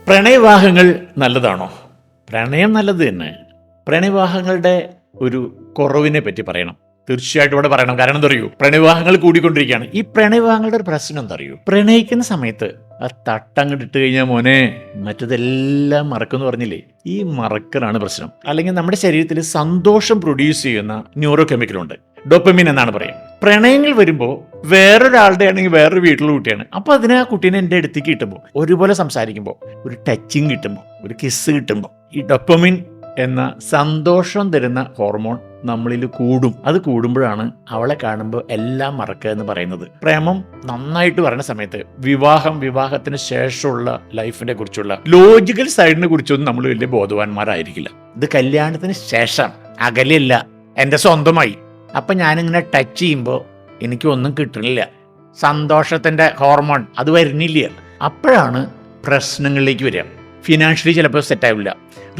പ്രണയവിവാഹങ്ങൾ നല്ലതാണോ? പ്രണയം നല്ലത് തന്നെ. പ്രണയവിവാഹങ്ങളുടെ ഒരു കുറവിനെ പറ്റി പറയണം. തീർച്ചയായിട്ടും ഇവിടെ പറയണം. കാരണം എന്താ അറിയൂ, പ്രണയവിവാഹങ്ങൾ കൂടിക്കൊണ്ടിരിക്കുകയാണ്. ഈ പ്രണയവിവാഹങ്ങളുടെ ഒരു പ്രശ്നം എന്താ അറിയൂ, പ്രണയിക്കുന്ന സമയത്ത് ആ തട്ടങ്ങോട്ട് ഇട്ട് കഴിഞ്ഞാൽ മോനെ മറ്റതെല്ലാം മറക്കുമെന്ന് പറഞ്ഞില്ലേ, ഈ മറക്കലാണ് പ്രശ്നം. അല്ലെങ്കിൽ നമ്മുടെ ശരീരത്തിൽ സന്തോഷം പ്രൊഡ്യൂസ് ചെയ്യുന്ന ന്യൂറോ കെമിക്കലുണ്ട്, ഡോപ്പമിൻ എന്നാണ് പറയുക. പ്രണയങ്ങൾ വരുമ്പോൾ വേറൊരാളുടെ ആണെങ്കിൽ വേറൊരു വീട്ടിലുള്ള കുട്ടിയാണ്. അപ്പോൾ അതിന് ആ കുട്ടീനെ എൻ്റെ അടുത്തേക്ക് കിട്ടുമ്പോൾ, ഒരുപോലെ സംസാരിക്കുമ്പോൾ, ഒരു ടച്ചിങ് കിട്ടുമ്പോൾ, ഒരു കിസ് കിട്ടുമ്പോൾ, ഈ ഡോപ്പമിൻ എന്ന സന്തോഷം തരുന്ന ഹോർമോൺ നമ്മളിൽ കൂടും. അത് കൂടുമ്പോഴാണ് അവളെ കാണുമ്പോൾ എല്ലാം മറക്കുക എന്ന് പറയുന്നത്. പ്രേമം നന്നായിട്ട് പറയുന്ന സമയത്ത് വിവാഹത്തിന് ശേഷമുള്ള ലൈഫിനെ കുറിച്ചുള്ള ലോജിക്കൽ സൈഡിനെ കുറിച്ചൊന്നും നമ്മൾ വലിയ ബോധവാന്മാരായിരിക്കില്ല. ഇത് കല്യാണത്തിന് ശേഷം അകലെയല്ല, എൻ്റെ സ്വന്തമായി. അപ്പം ഞാനിങ്ങനെ ടച്ച് ചെയ്യുമ്പോൾ എനിക്കൊന്നും കിട്ടണില്ല, സന്തോഷത്തിൻ്റെ ഹോർമോൺ അത് വരുന്നില്ല. അപ്പോഴാണ് പ്രശ്നങ്ങളിലേക്ക് വരിക. ഫിനാൻഷ്യലി ചിലപ്പോൾ സെറ്റാവില്ല,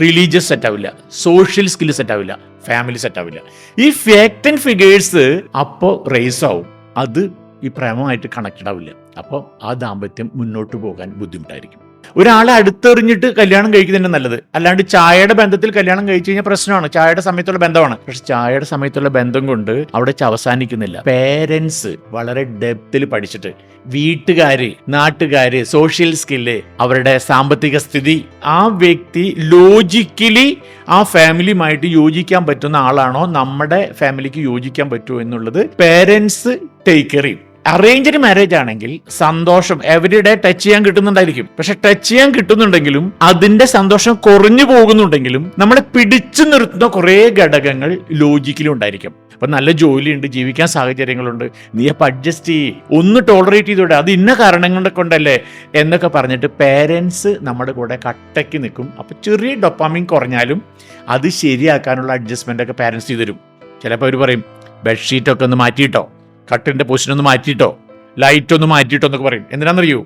റിലീജിയസ് സെറ്റാവില്ല, സോഷ്യൽ സ്കില്ല് സെറ്റാവില്ല, ഫാമിലി സെറ്റാവില്ല. ഈ ഫാക്ട് ആൻഡ് ഫിഗേഴ്സ് അപ്പോൾ റേസ് ആവും. അത് ഈ പ്രേമമായിട്ട് കണക്റ്റഡ് ആവില്ല. അപ്പോൾ ആ ദാമ്പത്യം മുന്നോട്ട് പോകാൻ ബുദ്ധിമുട്ടായിരിക്കും. ഒരാളെ അടുത്തെറിഞ്ഞിട്ട് കല്യാണം കഴിക്കുന്നതിന് നല്ലത്. അല്ലാണ്ട് ചായയുടെ ബന്ധത്തിൽ കല്യാണം കഴിച്ചു കഴിഞ്ഞാൽ പ്രശ്നമാണ്. ചായയുടെ സമയത്തുള്ള ബന്ധമാണ്. പക്ഷെ ചായയുടെ സമയത്തുള്ള ബന്ധം കൊണ്ട് അവിടെ അവസാനിക്കുന്നില്ല. പേരൻസ് വളരെ ഡെപ്തിൽ പഠിച്ചിട്ട്, വീട്ടുകാര്, നാട്ടുകാര്, സോഷ്യൽ സ്കില്ല്, അവരുടെ സാമ്പത്തിക സ്ഥിതി, ആ വ്യക്തി ലോജിക്കലി ആ ഫാമിലിയുമായിട്ട് യോജിക്കാൻ പറ്റുന്ന ആളാണോ, നമ്മുടെ ഫാമിലിക്ക് യോജിക്കാൻ പറ്റുമോ എന്നുള്ളത് പേരൻസ് ടേക്ക് കെയർ ചെയ്യും. അറേഞ്ച്ഡ് മാരേജ് ആണെങ്കിൽ സന്തോഷം എവരിഡേ ടച്ച് ചെയ്യാൻ കിട്ടുന്നുണ്ടായിരിക്കും. പക്ഷെ ടച്ച് ചെയ്യാൻ കിട്ടുന്നുണ്ടെങ്കിലും അതിന്റെ സന്തോഷം കുറഞ്ഞു പോകുന്നുണ്ടെങ്കിലും നമ്മളെ പിടിച്ചു നിർത്തുന്ന കുറേ ഘടകങ്ങൾ ലോജിക്കലും ഉണ്ടായിരിക്കും. അപ്പൊ നല്ല ജോലിയുണ്ട്, ജീവിക്കാൻ സാഹചര്യങ്ങളുണ്ട്, നീ അപ്പൊ അഡ്ജസ്റ്റ് ചെയ്യ്, ഒന്ന് ടോളറേറ്റ് ചെയ്തോടെ, അത് ഇന്ന കാരണങ്ങളെ കൊണ്ടല്ലേ എന്നൊക്കെ പറഞ്ഞിട്ട് പേരൻസ് നമ്മുടെ കൂടെ കട്ടയ്ക്ക് നിൽക്കും. അപ്പൊ ചെറിയ ഡോപ്പാമിൻ കുറഞ്ഞാലും അത് ശരിയാക്കാനുള്ള അഡ്ജസ്റ്റ്മെന്റ് ഒക്കെ പേരൻസ് ചെയ്തു തരും. ചിലപ്പോൾ അവർ പറയും, ബെഡ്ഷീറ്റൊക്കെ ഒന്ന് മാറ്റിയിട്ടോ, കട്ടിന്റെ പൊസിഷൻ ഒന്ന് മാറ്റിയിട്ടോ, ലൈറ്റ് ഒന്ന് മാറ്റിയിട്ടോ എന്നൊക്കെ പറയും. എന്തിനാണെന്നറിയോ,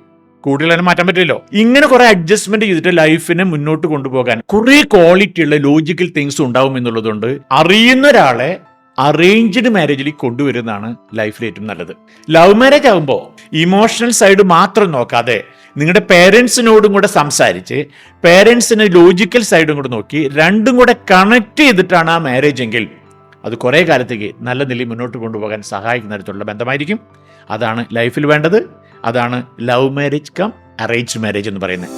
കൂടുതലും മാറ്റാൻ പറ്റില്ലല്ലോ. ഇങ്ങനെ കുറെ അഡ്ജസ്റ്റ്മെന്റ് ചെയ്തിട്ട് ലൈഫിനെ മുന്നോട്ട് കൊണ്ടുപോകാൻ കുറെ ക്വാളിറ്റി ഉള്ള ലോജിക്കൽ തിങ്സ് ഉണ്ടാവും എന്നുള്ളതുകൊണ്ട് അറിയുന്ന ഒരാളെ അറേഞ്ച്ഡ് മാരേജിൽ കൊണ്ടുവരുന്നതാണ് ലൈഫിൽ ഏറ്റവും നല്ലത്. ലവ് മാരേജ് ആകുമ്പോൾ ഇമോഷണൽ സൈഡ് മാത്രം നോക്കാതെ നിങ്ങളുടെ പേരൻസിനോടും കൂടെ സംസാരിച്ച് പേരൻസിന് ലോജിക്കൽ സൈഡും കൂടെ നോക്കി രണ്ടും കൂടെ കണക്ട് ചെയ്തിട്ടാണ് ആ മാരേജ് എങ്കിൽ അത് കുറേ കാലത്തേക്ക് നല്ല നിലയിൽ മുന്നോട്ട് കൊണ്ടുപോകാൻ സഹായിക്കുന്ന തരത്തിലുള്ള ബന്ധമായിരിക്കും. അതാണ് ലൈഫിൽ വേണ്ടത്. അതാണ് love marriage cum arranged marriage എന്ന് പറയുന്നത്.